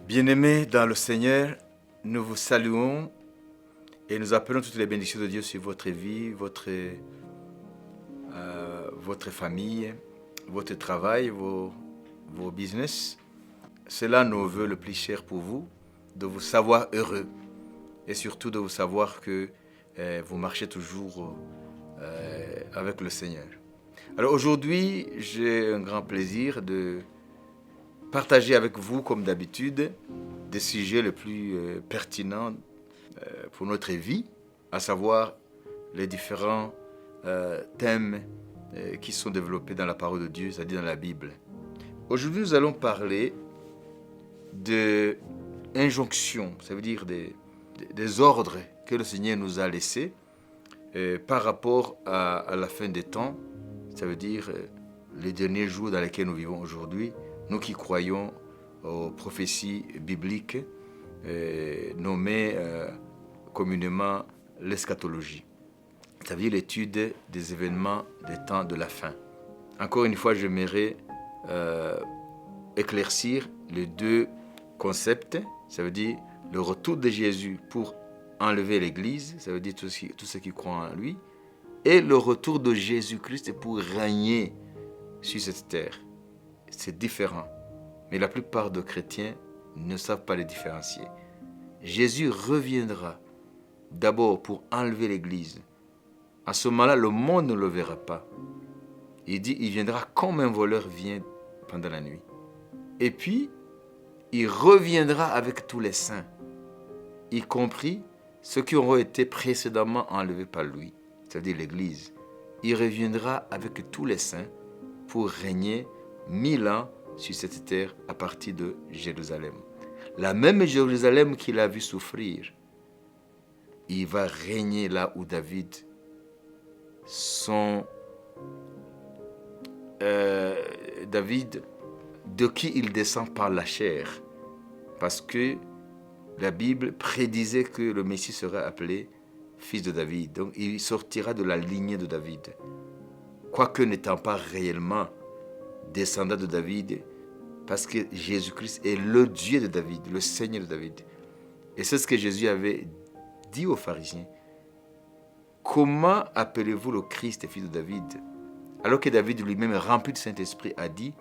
Bien-aimés dans le Seigneur, nous vous saluons et nous appelons toutes les bénédictions de Dieu sur votre vie, votre famille, votre travail, vos business. C'est là nos vœux le plus cher pour vous, de vous savoir heureux et surtout de vous savoir que vous marchez toujours avec le Seigneur. Alors aujourd'hui, j'ai un grand plaisir de partager avec vous, comme d'habitude, des sujets les plus pertinents pour notre vie, à savoir les différents thèmes qui sont développés dans la parole de Dieu, c'est-à-dire dans la Bible. Aujourd'hui, nous allons parler d'injonctions, ça veut dire des ordres que le Seigneur nous a laissés par rapport à la fin des temps, ça veut dire les derniers jours dans lesquels nous vivons aujourd'hui, nous qui croyons aux prophéties bibliques nommées communément l'eschatologie, c'est-à-dire l'étude des événements des temps de la fin. Encore une fois, j'aimerais éclaircir les deux concepts, ça veut dire le retour de Jésus pour enlever l'Église, ça veut dire tous ceux qui croient en lui, et le retour de Jésus-Christ pour régner sur cette terre. C'est différent, mais la plupart des chrétiens ne savent pas les différencier. Jésus reviendra d'abord pour enlever l'Église. À ce moment-là, le monde ne le verra pas. Il dit, il viendra comme un voleur vient pendant la nuit. Et puis, il reviendra avec tous les saints, y compris ceux qui auront été précédemment enlevés par lui, c'est-à-dire l'Église. Il reviendra avec tous les saints pour régner 1000 ans sur cette terre à partir de Jérusalem. La même Jérusalem qu'il a vu souffrir, il va régner là où David, David, de qui il descend par la chair. Parce que la Bible prédisait que le Messie serait appelé fils de David. Donc il sortira de la lignée de David. Quoique n'étant pas réellement descendant de David, parce que Jésus-Christ est le Dieu de David, le Seigneur de David. Et c'est ce que Jésus avait dit aux pharisiens. Comment appelez-vous le Christ, fils de David? Alors que David lui-même, rempli du Saint-Esprit, a dit,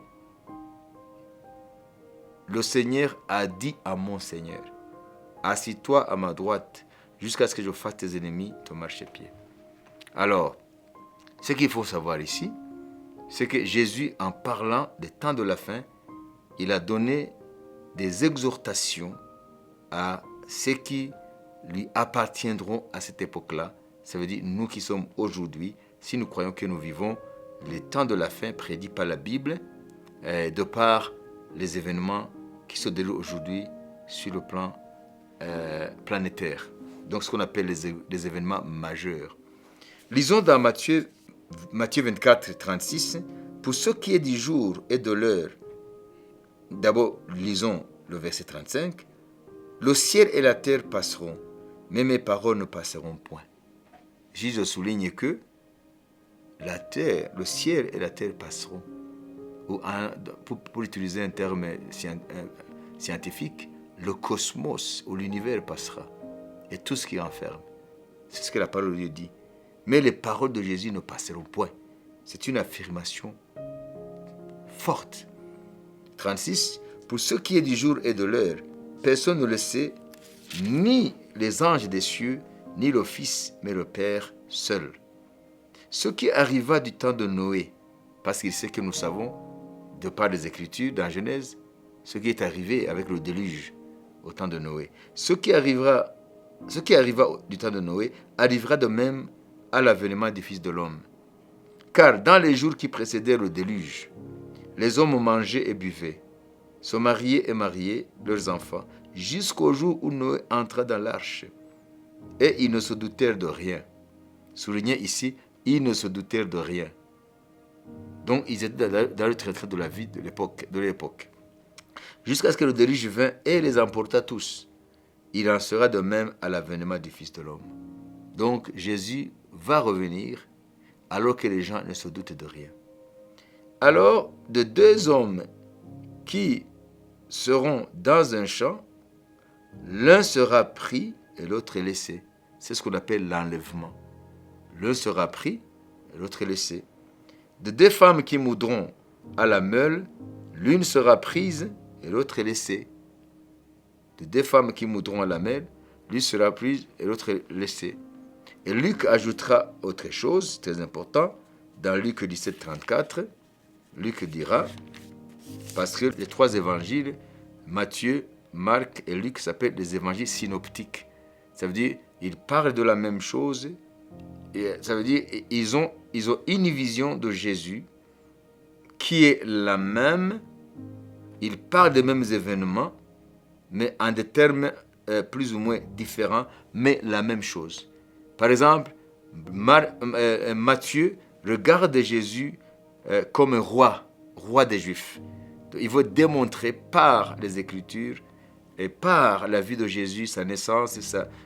le Seigneur a dit à mon Seigneur, assis-toi à ma droite jusqu'à ce que je fasse tes ennemis ton marchepied. Alors, ce qu'il faut savoir ici, c'est que Jésus, en parlant des temps de la fin, il a donné des exhortations à ceux qui lui appartiendront à cette époque-là. Ça veut dire nous qui sommes aujourd'hui, si nous croyons que nous vivons les temps de la fin prédits par la Bible, de par les événements qui se déroulent aujourd'hui sur le plan planétaire. Donc ce qu'on appelle les événements majeurs. Lisons dans Matthieu 24, 36, pour ce qui est du jour et de l'heure. D'abord, lisons le verset 35. Le ciel et la terre passeront, mais mes paroles ne passeront point. Jésus souligne que la terre, le ciel et la terre passeront. Ou pour utiliser un terme scientifique, le cosmos ou l'univers passera. Et tout ce qui renferme. C'est ce que la parole de Dieu dit. Mais les paroles de Jésus ne passeront point. C'est une affirmation forte. 36. Pour ce qui est du jour et de l'heure, personne ne le sait, ni les anges des cieux, ni le Fils, mais le Père seul. Ce qui arriva du temps de Noé, parce qu'il sait que nous savons, de par les Écritures, dans Genèse, ce qui est arrivé avec le déluge au temps de Noé. Ce qui arriva du temps de Noé arrivera de même à l'avènement du Fils de l'homme. Car dans les jours qui précédèrent le déluge, les hommes mangeaient et buvaient, se mariaient et mariaient leurs enfants, jusqu'au jour où Noé entra dans l'arche. Et ils ne se doutèrent de rien. Soulignez ici, ils ne se doutèrent de rien. Donc ils étaient dans le traitement de la vie de l'époque. Jusqu'à ce que le déluge vint et les emporta tous. Il en sera de même à l'avènement du Fils de l'homme. Donc Jésus va revenir alors que les gens ne se doutent de rien. Alors, de deux hommes qui seront dans un champ, l'un sera pris et l'autre est laissé. C'est ce qu'on appelle l'enlèvement. L'un sera pris et l'autre est laissé. De deux femmes qui moudront à la meule, l'une sera prise et l'autre est laissée. De deux femmes qui moudront à la meule, l'une sera prise et l'autre est laissée. Et Luc ajoutera autre chose, très important, dans Luc 17, 34, Luc dira, parce que les trois évangiles, Matthieu, Marc et Luc, s'appellent les évangiles synoptiques. Ça veut dire, ils parlent de la même chose, et ça veut dire, ils ont une vision de Jésus qui est la même, ils parlent des mêmes événements, mais en des termes plus ou moins différents, mais la même chose. Par exemple, Matthieu regarde Jésus comme un roi des Juifs. Il veut démontrer par les Écritures et par la vie de Jésus, sa naissance,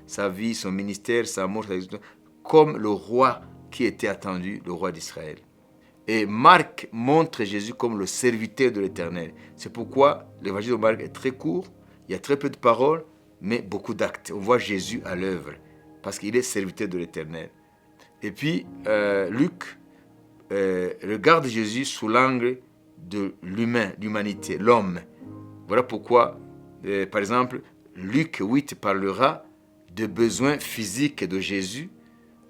sa vie, son ministère, sa mort, comme le roi qui était attendu, le roi d'Israël. Et Marc montre Jésus comme le serviteur de l'Éternel. C'est pourquoi l'évangile de Marc est très court, il y a très peu de paroles, mais beaucoup d'actes. On voit Jésus à l'œuvre, parce qu'il est serviteur de l'Éternel. Et puis, Luc regarde Jésus sous l'angle de l'humain, l'humanité, l'homme. Voilà pourquoi, par exemple, Luc 8 parlera des besoins physiques de Jésus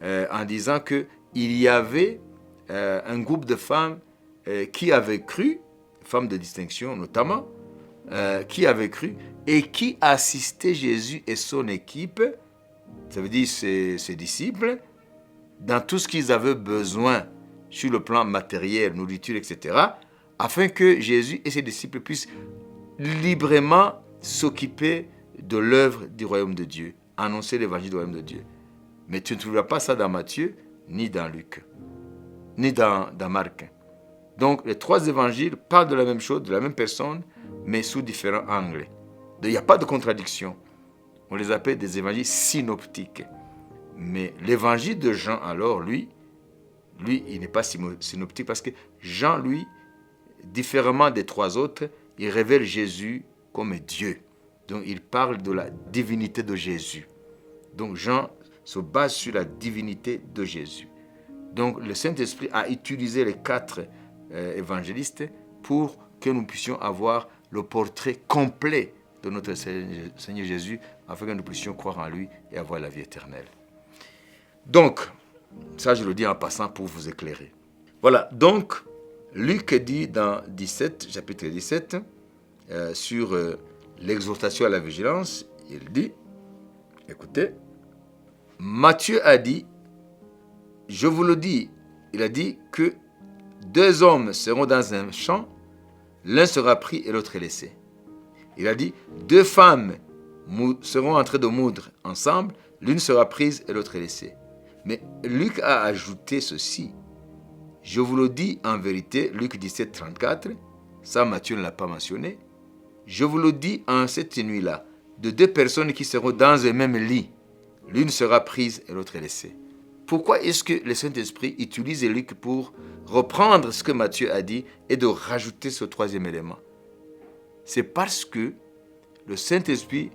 en disant qu'il y avait un groupe de femmes qui avaient cru, femmes de distinction notamment, qui avaient cru et qui assistaient Jésus et son équipe, ça veut dire ses disciples, dans tout ce qu'ils avaient besoin sur le plan matériel, nourriture, etc., afin que Jésus et ses disciples puissent librement s'occuper de l'œuvre du royaume de Dieu, annoncer l'évangile du royaume de Dieu. Mais tu ne trouveras pas ça dans Matthieu, ni dans Luc, ni dans Marc. Donc les trois évangiles parlent de la même chose, de la même personne, mais sous différents angles. Il n'y a pas de contradiction. On les appelle des évangiles synoptiques. Mais l'évangile de Jean, alors, lui, il n'est pas synoptique parce que Jean, lui, différemment des trois autres, il révèle Jésus comme Dieu. Donc, il parle de la divinité de Jésus. Donc, Jean se base sur la divinité de Jésus. Donc, le Saint-Esprit a utilisé les quatre évangélistes pour que nous puissions avoir le portrait complet de notre Seigneur Jésus, afin que nous puissions croire en lui et avoir la vie éternelle. Donc, ça je le dis en passant pour vous éclairer. Voilà, donc, Luc dit dans chapitre 17, sur l'exhortation à la vigilance, il dit, écoutez, Matthieu a dit, je vous le dis, il a dit que deux hommes seront dans un champ, l'un sera pris et l'autre est laissé. Il a dit, deux femmes seront en train de moudre ensemble, l'une sera prise et l'autre est laissée. Mais Luc a ajouté ceci. Je vous le dis en vérité, Luc 17, 34, ça Matthieu ne l'a pas mentionné. Je vous le dis en cette nuit-là, de deux personnes qui seront dans un même lit, l'une sera prise et l'autre est laissée. Pourquoi est-ce que le Saint-Esprit utilise Luc pour reprendre ce que Matthieu a dit et de rajouter ce troisième élément? C'est parce que le Saint-Esprit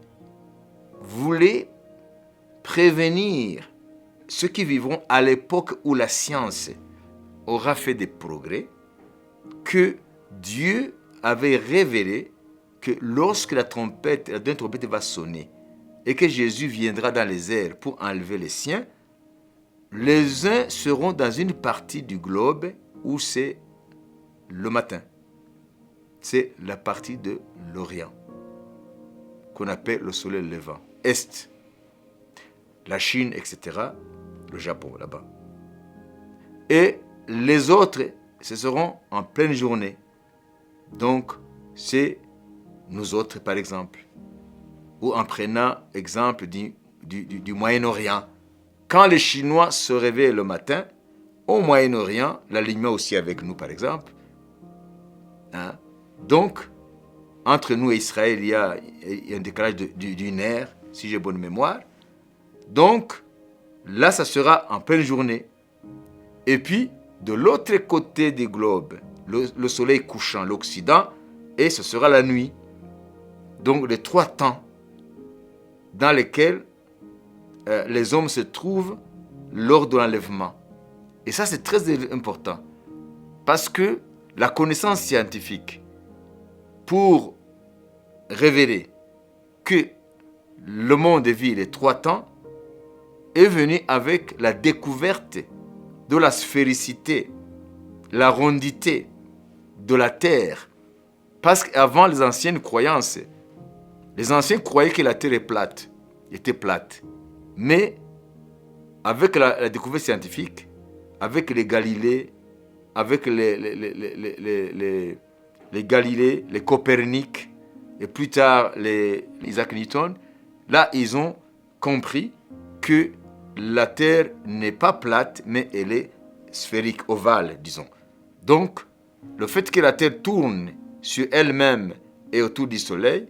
voulait prévenir ceux qui vivront à l'époque où la science aura fait des progrès, que Dieu avait révélé que lorsque la dernière trompette va sonner et que Jésus viendra dans les airs pour enlever les siens, les uns seront dans une partie du globe où c'est le matin. C'est la partie de l'Orient, qu'on appelle le soleil levant, Est, la Chine, etc., le Japon, là-bas. Et les autres, ce seront en pleine journée. Donc, c'est nous autres, par exemple. Ou en prenant exemple du Moyen-Orient. Quand les Chinois se réveillent le matin, au Moyen-Orient, la lumière aussi avec nous, par exemple. Donc, entre nous et Israël, il y a un décalage d'une heure, si j'ai bonne mémoire. Donc, là, ça sera en pleine journée. Et puis, de l'autre côté du globe, le soleil couchant, l'Occident, et ce sera la nuit. Donc les 3 temps dans lesquels les hommes se trouvent lors de l'enlèvement. Et ça, c'est très important. Parce que la connaissance scientifique, pour révéler que le monde vit les 3 temps, est venue avec la découverte de la sphéricité, la rondité de la Terre. Parce qu'avant les anciennes croyances, les anciens croyaient que la Terre était plate. Mais avec la découverte scientifique, avec les Galilées, avec les Galilées, les Copernic, et plus tard les Isaac Newton, là ils ont compris que la Terre n'est pas plate, mais elle est sphérique, ovale, disons. Donc, le fait que la Terre tourne sur elle-même et autour du Soleil,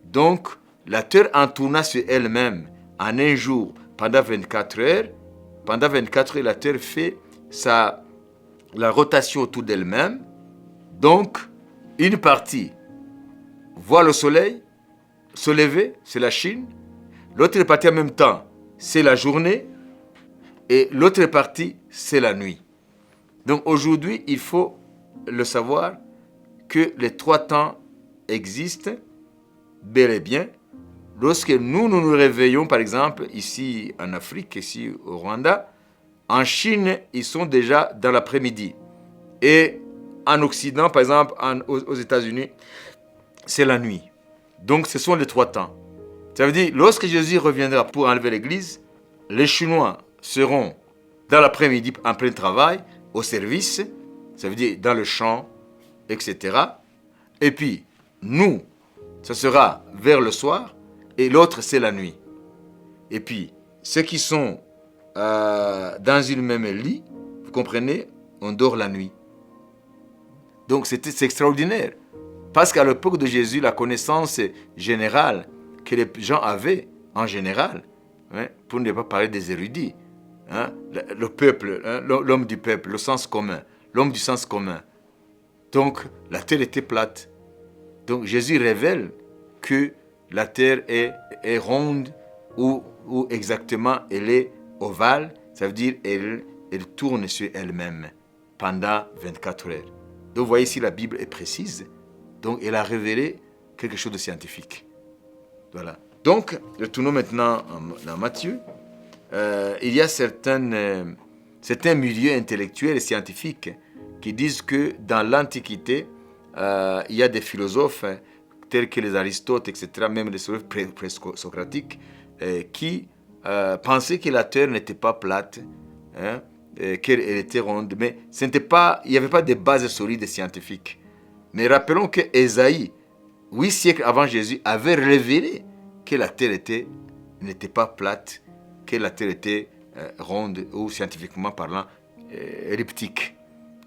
donc la Terre en tournant sur elle-même en un jour pendant 24 heures, la Terre fait la rotation autour d'elle-même. Donc, une partie voit le Soleil se lever, c'est la Chine. L'autre partie en même temps, c'est la journée. Et l'autre partie, c'est la nuit. Donc aujourd'hui, il faut le savoir que les 3 temps existent bel et bien. Lorsque nous réveillons, par exemple, ici en Afrique, ici au Rwanda, en Chine, ils sont déjà dans l'après-midi. Et en Occident, par exemple, aux États-Unis, c'est la nuit. Donc ce sont les 3 temps. Ça veut dire, lorsque Jésus reviendra pour enlever l'Église, les Chinois seront dans l'après-midi en plein travail, au service, ça veut dire dans le champ, etc. Et puis, nous, ce sera vers le soir, et l'autre, c'est la nuit. Et puis, ceux qui sont dans une même lit, vous comprenez, on dort la nuit. Donc, c'est extraordinaire. Parce qu'à l'époque de Jésus, la connaissance générale que les gens avaient, en général, hein, pour ne pas parler des érudits, hein, le peuple, hein, l'homme du peuple, le sens commun, l'homme du sens commun. Donc, la terre était plate. Donc, Jésus révèle que la terre est ronde ou exactement elle est ovale, ça veut dire elle tourne sur elle-même pendant 24 heures. Donc, vous voyez ici, la Bible est précise. Donc, elle a révélé quelque chose de scientifique. Voilà. Donc, retournons maintenant dans Matthieu. Il y a certains milieux intellectuels et scientifiques qui disent que dans l'Antiquité, il y a des philosophes tels que les Aristotes, etc., même les philosophes présocratiques, qui pensaient que la Terre n'était pas plate, hein, qu'elle était ronde, mais il n'y avait pas de base solide scientifique. Mais rappelons que Ésaïe, 8 siècles avant Jésus, avait révélé que la Terre n'était pas plate, que la Terre était ronde ou scientifiquement parlant elliptique.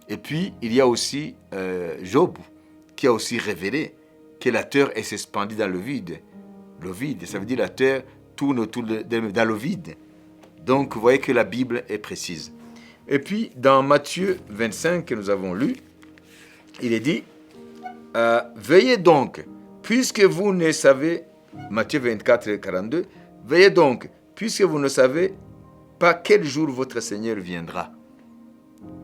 Et puis, il y a aussi Job qui a aussi révélé que la Terre est suspendue dans le vide. Le vide, ça veut dire la Terre tourne autour dans le vide. Donc, vous voyez que la Bible est précise. Et puis, dans Matthieu 25 que nous avons lu, il est dit, veillez donc, puisque vous ne savez, Matthieu 24, 42, veillez donc, puisque vous ne savez pas quel jour votre Seigneur viendra.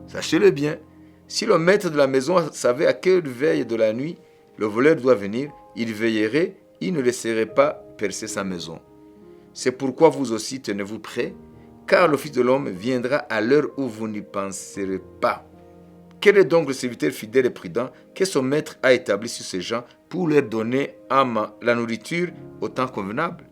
Sachez-le bien, si le maître de la maison savait à quelle veille de la nuit le voleur doit venir, il veillerait, il ne laisserait pas percer sa maison. C'est pourquoi vous aussi tenez-vous prêts, car le Fils de l'homme viendra à l'heure où vous n'y penserez pas. Quel est donc le serviteur fidèle et prudent que son maître a établi sur ces gens pour leur donner la nourriture au temps convenable?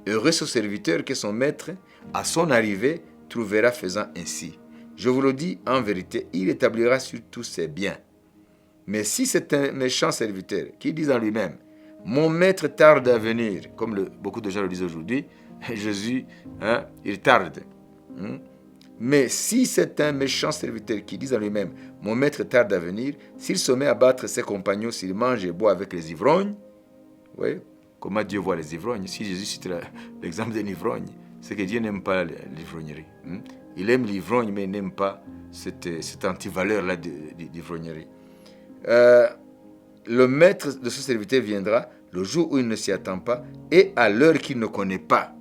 Heureux ce serviteur que son maître, à son arrivée, trouvera faisant ainsi. Je vous le dis en vérité, il établira sur tous ses biens. Mais si c'est un méchant serviteur qui dit en lui-même, mon maître tarde à venir, comme beaucoup de gens le disent aujourd'hui, Jésus, hein, il tarde. Mais si c'est un méchant serviteur qui dit en lui-même, mon maître tarde à venir, s'il se met à battre ses compagnons, s'il mange et boit avec les ivrognes, oui, comment Dieu voit les ivrognes? Si Jésus cite l'exemple d'un ivrogne, c'est que Dieu n'aime pas l'ivrognerie. Il aime l'ivrogne, mais il n'aime pas cette antivaleur-là d'ivrognerie. Le maître de ce serviteur viendra, le jour où il ne s'y attend pas et à l'heure qu'il ne connaît pas.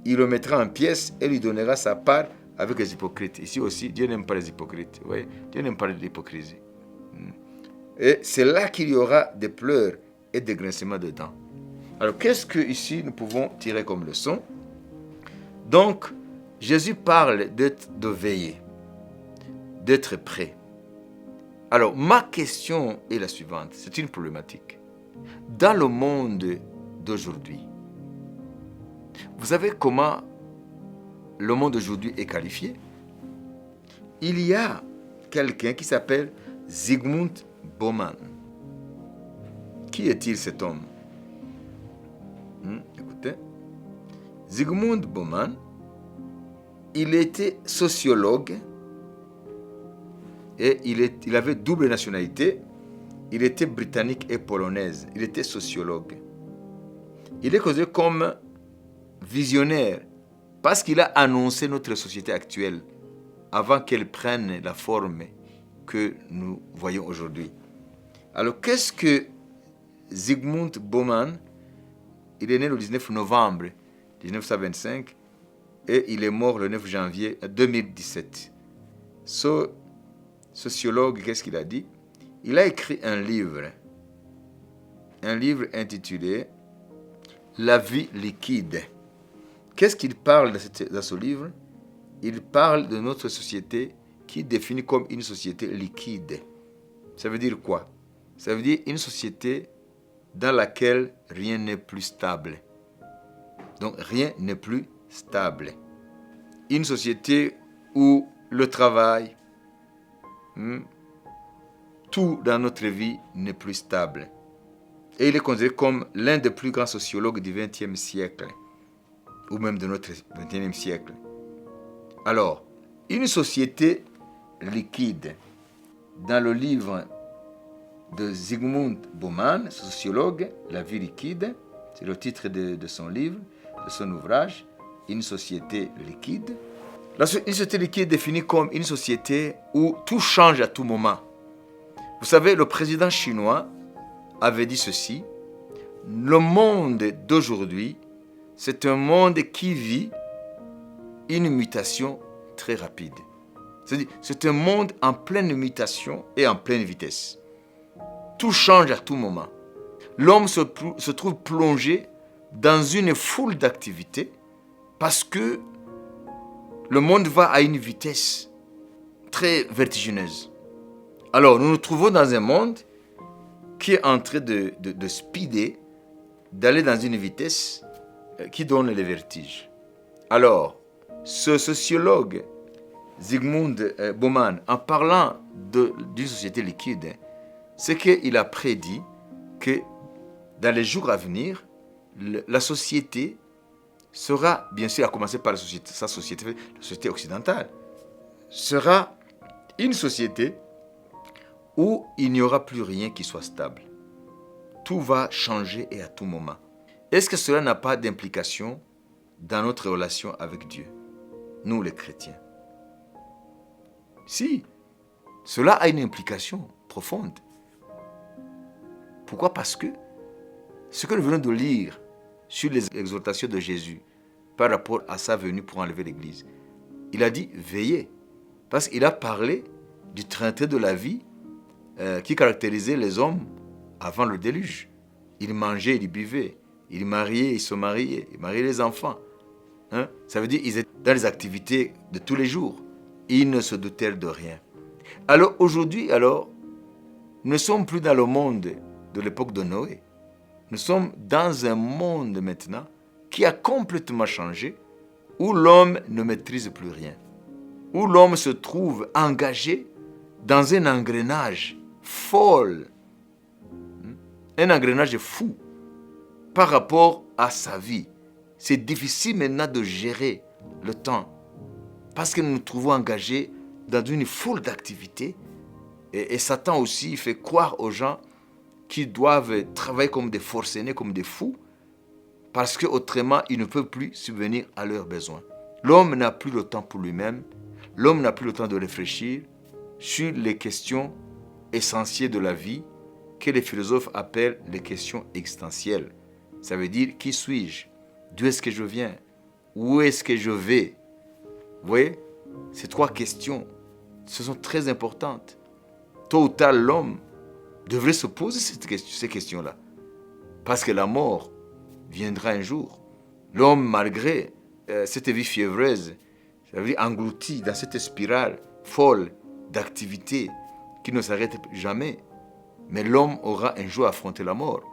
Il le mettra en pièces et lui donnera sa part avec les hypocrites. Ici aussi, Dieu n'aime pas les hypocrites. Oui, Dieu n'aime pas l'hypocrisie. Et c'est là qu'il y aura des pleurs et des grincements de dents. Alors, qu'est-ce que ici nous pouvons tirer comme leçon? Donc, Jésus parle de veiller, d'être prêt. Alors, ma question est la suivante. C'est une problématique. Dans le monde d'aujourd'hui, vous savez comment le monde d'aujourd'hui est qualifié? Il y a quelqu'un qui s'appelle Zygmunt Bauman. Qui est-il cet homme? Écoutez. Zygmunt Bauman, il était sociologue et il avait double nationalité. Il était britannique et polonaise. Il était sociologue. Il est considéré comme visionnaire parce qu'il a annoncé notre société actuelle avant qu'elle prenne la forme que nous voyons aujourd'hui. Alors, qu'est-ce que Zygmunt Bauman? Il est né le 19 novembre 1925 et il est mort le 9 janvier 2017. Ce sociologue, qu'est-ce qu'il a dit? Il a écrit un livre intitulé « La vie liquide ». Qu'est-ce qu'il parle dans ce livre? Il parle de notre société qui est définie comme une société liquide. Ça veut dire quoi? Ça veut dire une société dans laquelle rien n'est plus stable. Donc rien n'est plus stable. Une société où le travail, tout dans notre vie n'est plus stable. Et il est considéré comme l'un des plus grands sociologues du XXe siècle, ou même de notre XXIe siècle. Alors, une société liquide, dans le livre de Zygmunt Bauman, sociologue, La vie liquide, c'est le titre de son livre, de son ouvrage, Une société liquide. Une société liquide est définie comme une société où tout change à tout moment. Vous savez, le président chinois avait dit ceci: le monde d'aujourd'hui, c'est un monde qui vit une mutation très rapide. C'est-à-dire, c'est un monde en pleine mutation et en pleine vitesse. Tout change à tout moment. L'homme se trouve plongé dans une foule d'activités parce que le monde va à une vitesse très vertigineuse. Alors, nous nous trouvons dans un monde qui est en train de speeder, d'aller dans une vitesse qui donne les vertiges. Alors, ce sociologue, Zygmunt Bauman, en parlant d'une société liquide, c'est qu'il a prédit que dans les jours à venir, la société sera, bien sûr, à commencer par sa société, la société occidentale, sera une société où il n'y aura plus rien qui soit stable. Tout va changer et à tout moment. Est-ce que cela n'a pas d'implication dans notre relation avec Dieu, nous les chrétiens? Si, cela a une implication profonde. Pourquoi? Parce que ce que nous venons de lire sur les exhortations de Jésus par rapport à sa venue pour enlever l'Église, il a dit veillez, parce qu'il a parlé du train-train de la vie qui caractérisait les hommes avant le déluge. Ils mangeaient, ils buvaient, ils mariaient, ils se mariaient, ils mariaient les enfants. Ça veut dire qu'ils étaient dans les activités de tous les jours. Ils ne se doutaient de rien. Alors aujourd'hui, nous ne sommes plus dans le monde de l'époque de Noé. Nous sommes dans un monde maintenant qui a complètement changé, où l'homme ne maîtrise plus rien, où l'homme se trouve engagé dans un engrenage folle, un engrenage fou par rapport à sa vie. C'est difficile maintenant de gérer le temps parce que nous nous trouvons engagés dans une foule d'activités et Satan aussi fait croire aux gens qu'ils doivent travailler comme des forcenés, comme des fous, parce qu'autrement, ils ne peuvent plus subvenir à leurs besoins. L'homme n'a plus le temps pour lui-même, l'homme n'a plus le temps de réfléchir sur les questions essentielles de la vie, que les philosophes appellent les questions existentielles. Ça veut dire, qui suis-je? D'où est-ce que je viens? Où est-ce que je vais? Vous voyez? Ces 3 questions, ce sont très importantes. Tôt ou tard, l'homme devrait se poser ces questions-là. Parce que la mort viendra un jour. L'homme, malgré cette vie fiévreuse, ça veut dire englouti dans cette spirale folle d'activité qui ne s'arrête jamais. Mais l'homme aura un jour affronté la mort.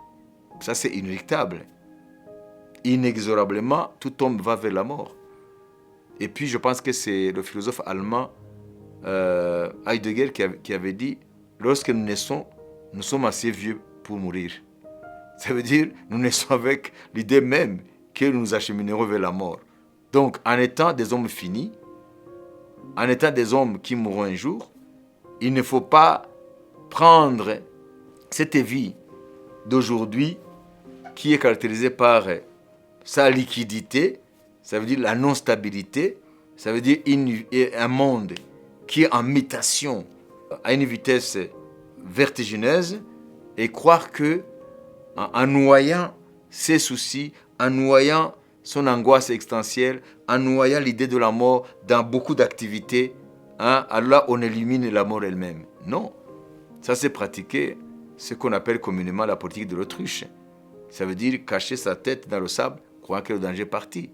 Ça, c'est inéluctable. Inexorablement, tout homme va vers la mort. Et puis, je pense que c'est le philosophe allemand Heidegger qui avait dit, lorsque nous naissons, nous sommes assez vieux pour mourir. Ça veut dire, nous naissons avec l'idée même que nous nous acheminerons vers la mort. Donc, en étant des hommes finis, en étant des hommes qui mourront un jour, il ne faut pas prendre cette vie d'aujourd'hui qui est caractérisée par sa liquidité, ça veut dire la non-stabilité, ça veut dire un monde qui est en mutation à une vitesse vertigineuse, et croire que en noyant ses soucis, en noyant son angoisse existentielle, en noyant l'idée de la mort dans beaucoup d'activités, alors on élimine la mort elle-même. Non, ça c'est pratiquer ce qu'on appelle communément la politique de l'autruche. Ça veut dire cacher sa tête dans le sable, croire que le danger est parti.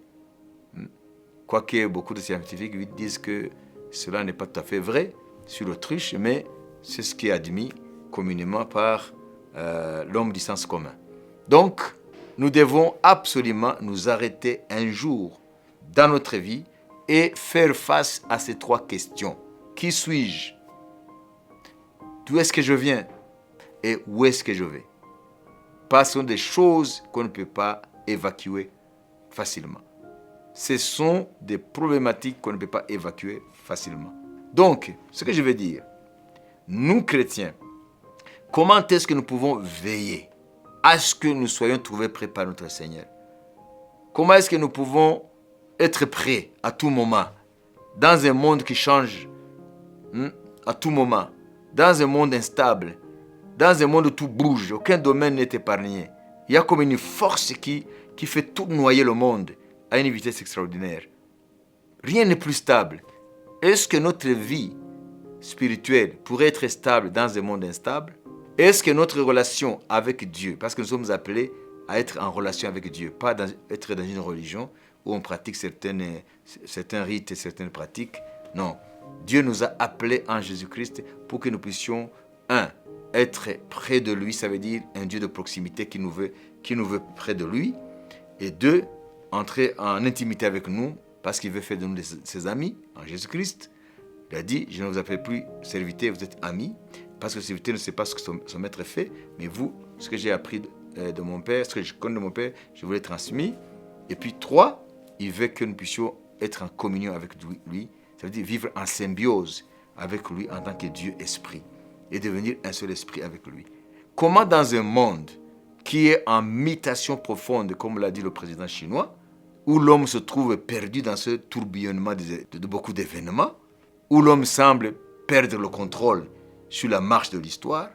Quoique beaucoup de scientifiques disent que cela n'est pas tout à fait vrai sur l'autruche, mais c'est ce qui est admis communément par l'homme du sens commun. Donc, nous devons absolument nous arrêter un jour dans notre vie et faire face à ces 3 questions. Qui suis-je? D'où est-ce que je viens? Et où est-ce que je vais? Ce sont des choses qu'on ne peut pas évacuer facilement. Ce sont des problématiques qu'on ne peut pas évacuer facilement. Donc, ce que je veux dire, nous chrétiens, comment est-ce que nous pouvons veiller à ce que nous soyons trouvés prêts par notre Seigneur? Comment est-ce que nous pouvons être prêts à tout moment, dans un monde qui change à tout moment, dans un monde instable, dans un monde où tout bouge, aucun domaine n'est épargné. Il y a comme une force qui fait tournoyer le monde à une vitesse extraordinaire. Rien n'est plus stable. Est-ce que notre vie spirituelle pourrait être stable dans un monde instable? Est-ce que notre relation avec Dieu, parce que nous sommes appelés à être en relation avec Dieu, pas être dans une religion où on pratique certains rites et certaines pratiques. Non, Dieu nous a appelés en Jésus-Christ pour que nous puissions, être près de lui, ça veut dire un Dieu de proximité qui nous veut près de lui, et 2, entrer en intimité avec nous, parce qu'il veut faire de nous ses amis, en Jésus-Christ. Il a dit, je ne vous appelle plus serviteur, vous êtes amis, parce que le serviteur ne sait pas ce que son maître fait, mais vous, ce que j'ai appris de mon Père, ce que je connais de mon Père, je vous l'ai transmis. Et puis 3, il veut que nous puissions être en communion avec lui, ça veut dire vivre en symbiose avec lui en tant que Dieu esprit, et devenir un seul esprit avec lui. Comment dans un monde qui est en mutation profonde, comme l'a dit le président chinois, où l'homme se trouve perdu dans ce tourbillonnement de beaucoup d'événements, où l'homme semble perdre le contrôle sur la marche de l'histoire,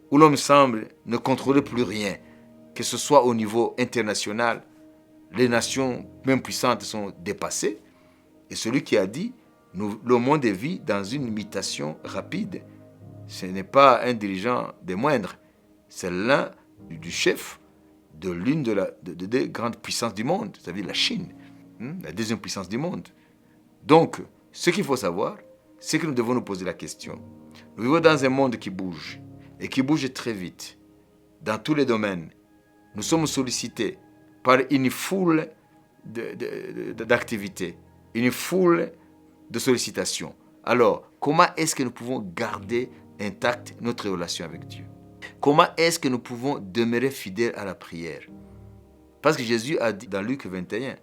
où l'homme semble ne contrôler plus rien, que ce soit au niveau international, les nations même puissantes sont dépassées, et celui qui a dit, le monde vit dans une mutation rapide. Ce n'est pas un dirigeant des moindres, c'est l'un du chef de l'une des grandes puissances du monde, c'est-à-dire la Chine, la deuxième puissance du monde. Donc, ce qu'il faut savoir, c'est que nous devons nous poser la question. Nous vivons dans un monde qui bouge, et qui bouge très vite, dans tous les domaines. Nous sommes sollicités par une foule d'activités, une foule de sollicitations. Alors, comment est-ce que nous pouvons garder intacte notre relation avec Dieu? Comment est-ce que nous pouvons demeurer fidèles à la prière? Parce que Jésus a dit dans Luc 21,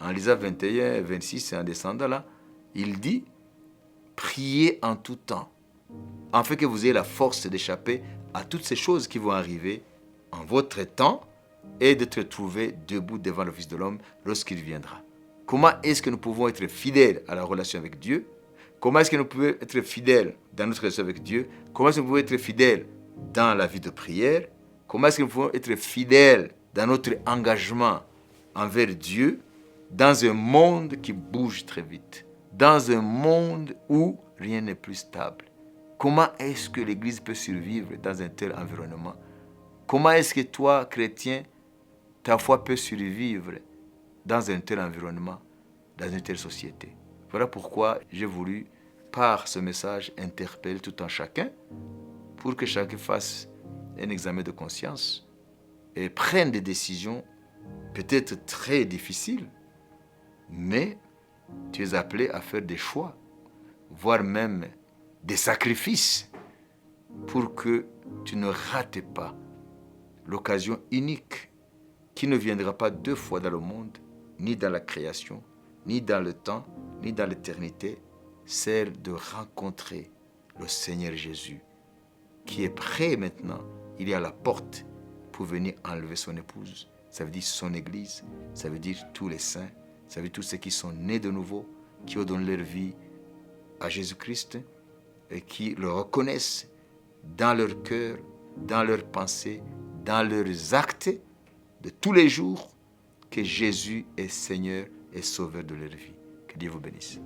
en lisant 21, 26 et en descendant là, il dit, priez en tout temps, afin que vous ayez la force d'échapper à toutes ces choses qui vont arriver en votre temps et d'être trouvés debout devant le Fils de l'homme lorsqu'il viendra. Comment est-ce que nous pouvons être fidèles à la relation avec Dieu? Comment est-ce que nous pouvons être fidèles dans notre relation avec Dieu? Comment est-ce que nous pouvons être fidèles dans la vie de prière, comment est-ce que nous pouvons être fidèles dans notre engagement envers Dieu dans un monde qui bouge très vite, dans un monde où rien n'est plus stable. Comment est-ce que l'Église peut survivre dans un tel environnement? Comment est-ce que toi, chrétien, ta foi peut survivre dans un tel environnement, dans une telle société? Voilà pourquoi j'ai voulu, par ce message, interpeller tout un chacun pour que chacun fasse un examen de conscience et prenne des décisions peut-être très difficiles, mais tu es appelé à faire des choix, voire même des sacrifices pour que tu ne rates pas l'occasion unique qui ne viendra pas 2 fois dans le monde, ni dans la création, ni dans le temps, ni dans l'éternité, celle de rencontrer le Seigneur Jésus, qui est prêt maintenant, il est à la porte pour venir enlever son épouse. Ça veut dire son Église, ça veut dire tous les saints, ça veut dire tous ceux qui sont nés de nouveau, qui ont donné leur vie à Jésus-Christ et qui le reconnaissent dans leur cœur, dans leurs pensées, dans leurs actes de tous les jours que Jésus est Seigneur et Sauveur de leur vie. Que Dieu vous bénisse.